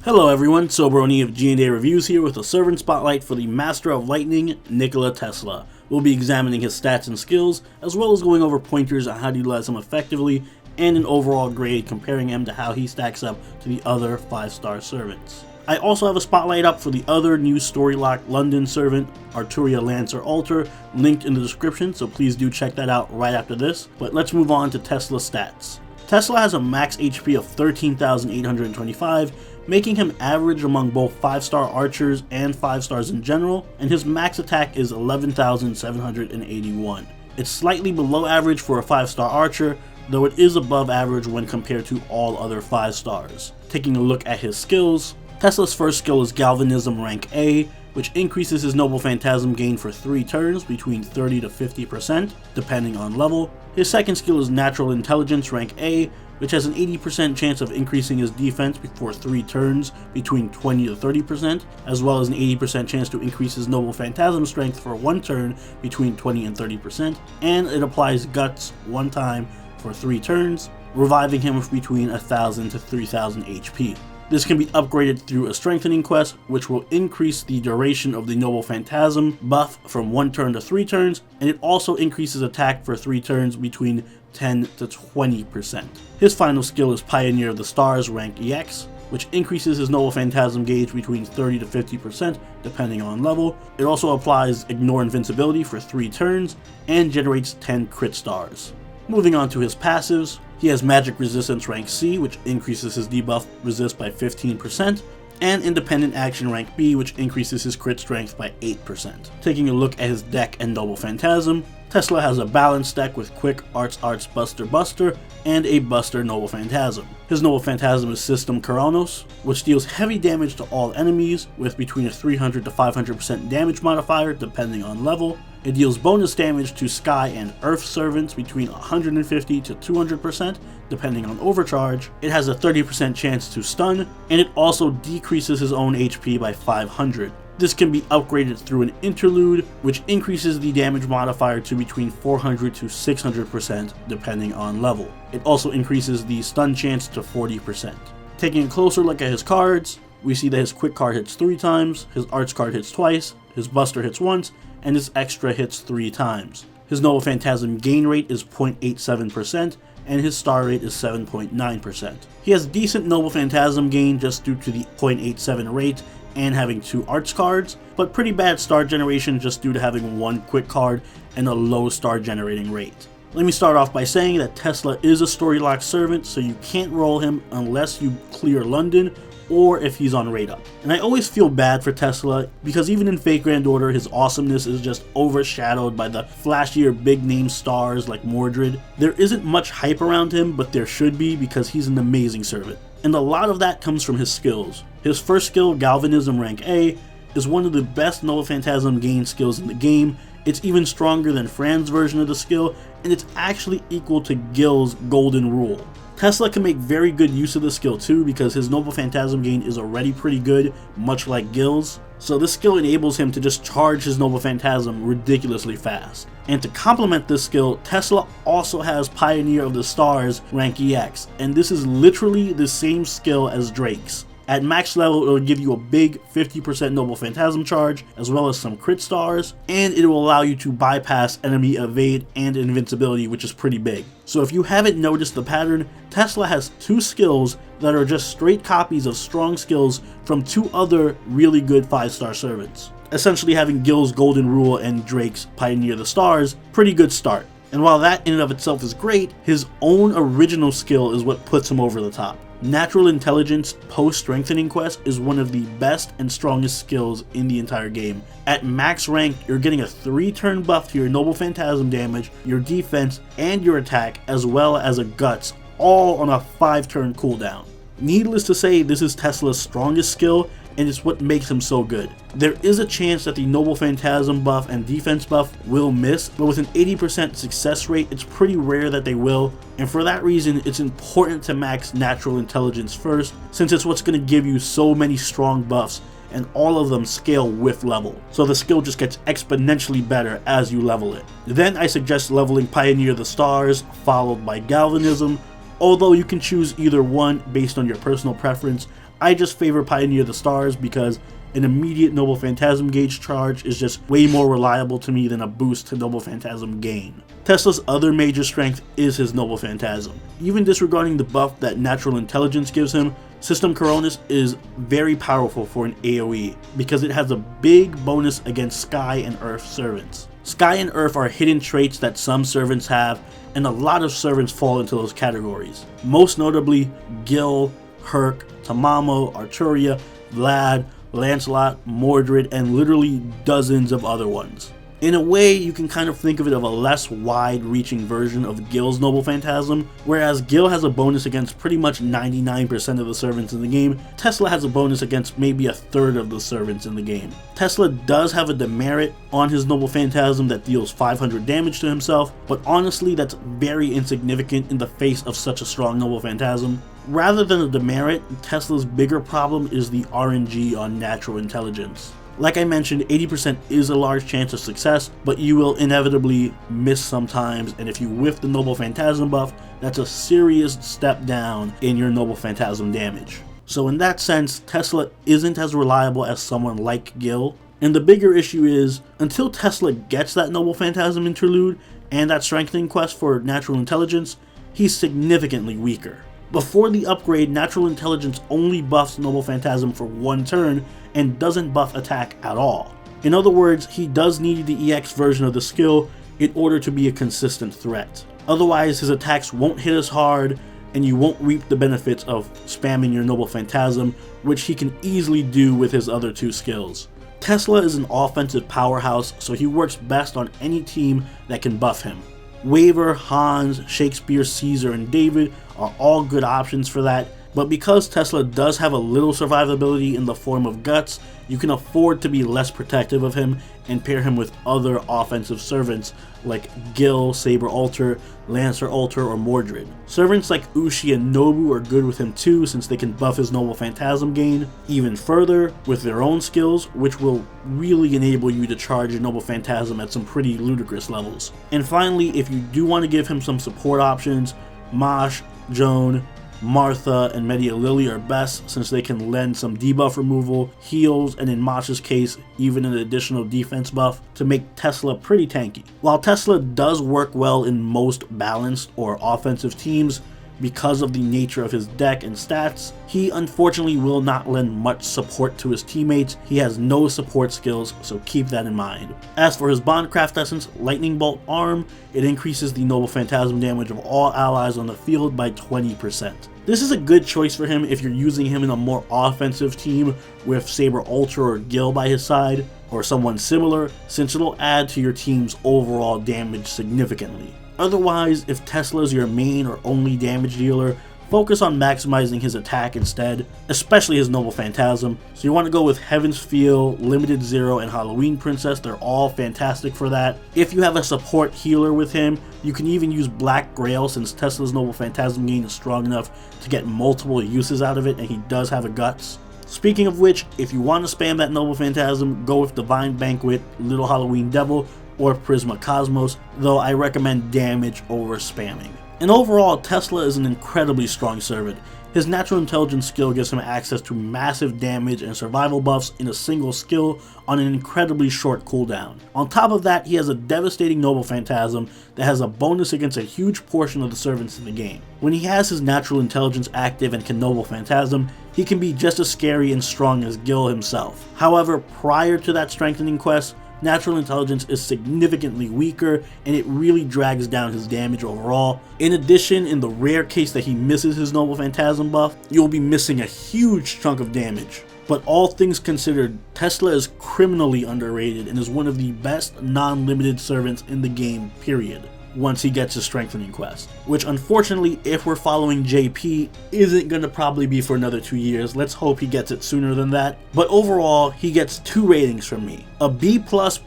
Hello everyone, Soberoni of G&A Reviews here with a servant spotlight for the Master of Lightning, Nikola Tesla. We'll be examining his stats and skills, as well as going over pointers on how to utilize him effectively, and an overall grade comparing him to how he stacks up to the other 5-star servants. I also have a spotlight up for the other new Storylock London servant, Arturia Lancer Alter, linked in the description, so please do check that out right after this. But let's move on to Tesla's stats. Tesla has a max HP of 13,825, making him average among both 5-star archers and 5 stars in general, and his max attack is 11,781. It's slightly below average for a 5-star archer, though it is above average when compared to all other 5 stars. Taking a look at his skills, Tesla's first skill is Galvanism rank A, which increases his Noble Phantasm gain for 3 turns between 30 to 50%, depending on level. His second skill is Natural Intelligence rank A, which has an 80% chance of increasing his defense for 3 turns between 20 to 30%, as well as an 80% chance to increase his Noble Phantasm strength for 1 turn between 20 and 30%, and it applies Guts 1 time for 3 turns, reviving him with between 1,000 to 3,000 HP. This can be upgraded through a strengthening quest, which will increase the duration of the Noble Phantasm buff from 1 turn to 3 turns, and it also increases attack for 3 turns between 10 to 20%. His final skill is Pioneer of the Stars rank EX, which increases his Noble Phantasm gauge between 30 to 50% depending on level. It also applies Ignore Invincibility for 3 turns, and generates 10 crit stars. Moving on to his passives, he has Magic Resistance rank C, which increases his debuff resist by 15%, and Independent Action rank B, which increases his crit strength by 8%. Taking a look at his deck and Noble Phantasm, Tesla has a balanced deck with Quick, Arts, Buster, Buster, and a Buster Noble Phantasm. His Noble Phantasm is System Keranos, which deals heavy damage to all enemies with between a 300 to 500% damage modifier depending on level. It deals bonus damage to Sky and Earth servants between 150 to 200% depending on overcharge. It has a 30% chance to stun, and it also decreases his own HP by 500. This can be upgraded through an interlude, which increases the damage modifier to between 400 to 600% depending on level. It also increases the stun chance to 40%. Taking a closer look at his cards, we see that his Quick card hits 3 times, his Arts card hits twice, his Buster hits once, and his Extra hits 3 times. His Noble Phantasm gain rate is 0.87%, and his star rate is 7.9%. He has decent Noble Phantasm gain just due to the 0.87 rate and having 2 Arts cards, but pretty bad star generation just due to having 1 Quick card and a low star generating rate. Let me start off by saying that Tesla is a Storylock servant, so you can't roll him unless you clear London or if he's on raid up. And I always feel bad for Tesla because even in Fate Grand Order, his awesomeness is just overshadowed by the flashier big name stars like Mordred. There isn't much hype around him, but there should be because he's an amazing servant. And a lot of that comes from his skills. His first skill, Galvanism rank A, is one of the best Noble Phantasm gain skills in the game. It's even stronger than Fran's version of the skill, and it's actually equal to Gil's Golden Rule. Tesla can make very good use of the skill too because his Noble Phantasm gain is already pretty good, much like Gil's. So this skill enables him to just charge his Noble Phantasm ridiculously fast. And to complement this skill, Tesla also has Pioneer of the Stars rank EX, and this is literally the same skill as Drake's. At max level, it will give you a big 50% Noble Phantasm charge, as well as some crit stars, and it will allow you to bypass enemy evade and invincibility, which is pretty big. So if you haven't noticed the pattern, Tesla has 2 skills that are just straight copies of strong skills from 2 other really good 5-star servants. Essentially having Gil's Golden Rule and Drake's Pioneer of the Stars, pretty good start. And while that in and of itself is great, his own original skill is what puts him over the top. Natural Intelligence post-strengthening quest is one of the best and strongest skills in the entire game. At max rank, you're getting a 3-turn buff to your Noble Phantasm damage, your defense, and your attack, as well as a Guts, all on a 5-turn cooldown. Needless to say, this is Tesla's strongest skill, and it's what makes him so good. There is a chance that the Noble Phantasm buff and defense buff will miss, but with an 80% success rate, it's pretty rare that they will, and for that reason, it's important to max Natural Intelligence first, since it's what's going to give you so many strong buffs, and all of them scale with level, so the skill just gets exponentially better as you level it. Then I suggest leveling Pioneer of the Stars, followed by Galvanism, although you can choose either one based on your personal preference. I just favor Pioneer the Stars because an immediate Noble Phantasm gauge charge is just way more reliable to me than a boost to Noble Phantasm gain. Tesla's other major strength is his Noble Phantasm. Even disregarding the buff that Natural Intelligence gives him, System Coronis is very powerful for an AoE because it has a big bonus against Sky and Earth servants. Sky and Earth are hidden traits that some servants have, and a lot of servants fall into those categories. Most notably, Gil, Herc, Tamamo, Arturia, Vlad, Lancelot, Mordred, and literally dozens of other ones. In a way, you can kind of think of it of a less wide-reaching version of Gil's Noble Phantasm. Whereas Gil has a bonus against pretty much 99% of the servants in the game, Tesla has a bonus against maybe a third of the servants in the game. Tesla does have a demerit on his Noble Phantasm that deals 500 damage to himself, but honestly that's very insignificant in the face of such a strong Noble Phantasm. Rather than a demerit, Tesla's bigger problem is the RNG on Natural Intelligence. Like I mentioned, 80% is a large chance of success, but you will inevitably miss sometimes, and if you whiff the Noble Phantasm buff, that's a serious step down in your Noble Phantasm damage. So in that sense, Tesla isn't as reliable as someone like Gil, and the bigger issue is, until Tesla gets that Noble Phantasm interlude and that strengthening quest for Natural Intelligence, he's significantly weaker. Before the upgrade, Natural Intelligence only buffs Noble Phantasm for one turn and doesn't buff attack at all. In other words, he does need the EX version of the skill in order to be a consistent threat. Otherwise, his attacks won't hit as hard and you won't reap the benefits of spamming your Noble Phantasm, which he can easily do with his other two skills. Tesla is an offensive powerhouse, so he works best on any team that can buff him. Waver, Hans, Shakespeare, Caesar, and David are all good options for that, but because Tesla does have a little survivability in the form of Guts, you can afford to be less protective of him and pair him with other offensive servants like Gil, Saber Alter, Lancer Alter, or Mordred. Servants like Ushi and Nobu are good with him too, since they can buff his Noble Phantasm gain even further with their own skills, which will really enable you to charge your Noble Phantasm at some pretty ludicrous levels. And finally, if you do want to give him some support options, Mosh, Joan, Martha, and Media Lily are best since they can lend some debuff removal, heals, and in Mosh's case, even an additional defense buff to make Tesla pretty tanky. While Tesla does work well in most balanced or offensive teams, because of the nature of his deck and stats, he unfortunately will not lend much support to his teammates. He has no support skills, so keep that in mind. As for his Bondcraft Essence Lightning Bolt arm, it increases the Noble Phantasm damage of all allies on the field by 20%. This is a good choice for him if you're using him in a more offensive team with Saber Ultra or Gil by his side, or someone similar, since it'll add to your team's overall damage significantly. Otherwise, if Tesla is your main or only damage dealer, focus on maximizing his attack instead, especially his Noble Phantasm. So you want to go with Heaven's Feel, Limited Zero, and Halloween Princess. They're all fantastic for that. If you have a support healer with him, you can even use Black Grail since Tesla's Noble Phantasm gain is strong enough to get multiple uses out of it, and he does have a Guts. Speaking of which, if you want to spam that Noble Phantasm, go with Divine Banquet, Little Halloween Devil, or Prisma Cosmos, though I recommend damage over spamming. And overall, Tesla is an incredibly strong servant. His Natural Intelligence skill gives him access to massive damage and survival buffs in a single skill on an incredibly short cooldown. On top of that, he has a devastating Noble Phantasm that has a bonus against a huge portion of the servants in the game. When he has his Natural Intelligence active and can Noble Phantasm, he can be just as scary and strong as Gil himself. However, prior to that strengthening quest, Natural Intelligence is significantly weaker and it really drags down his damage overall. In addition, in the rare case that he misses his Noble Phantasm buff, you'll be missing a huge chunk of damage. But all things considered, Tesla is criminally underrated and is one of the best non-limited servants in the game, period, once he gets his strengthening quest. Which unfortunately, if we're following JP, isn't going to probably be for another 2 years. Let's hope he gets it sooner than that. But overall, he gets 2 ratings from me. A B+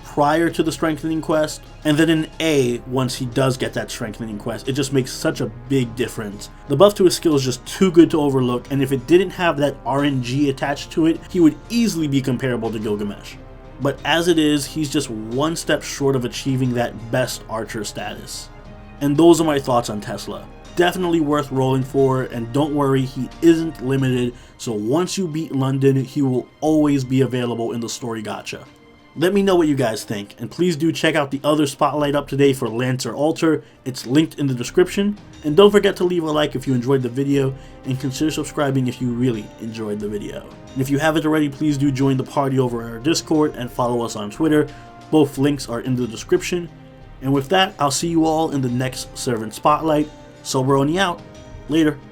prior to the strengthening quest, and then an A once he does get that strengthening quest. It just makes such a big difference. The buff to his skill is just too good to overlook, and if it didn't have that RNG attached to it, he would easily be comparable to Gilgamesh. But as it is, he's just one step short of achieving that best archer status. And those are my thoughts on Tesla. definitely worth rolling for, and don't worry, he isn't limited, so once you beat London, he will always be available in the story gacha. Let me know what you guys think, and please do check out the other spotlight up today for Lancer Alter. It's linked in the description. And don't forget to leave a like if you enjoyed the video, and consider subscribing if you really enjoyed the video. And if you haven't already, please do join the party over at our Discord and follow us on Twitter. Both links are in the description. And with that, I'll see you all in the next Servant Spotlight. Soberoni out. Later.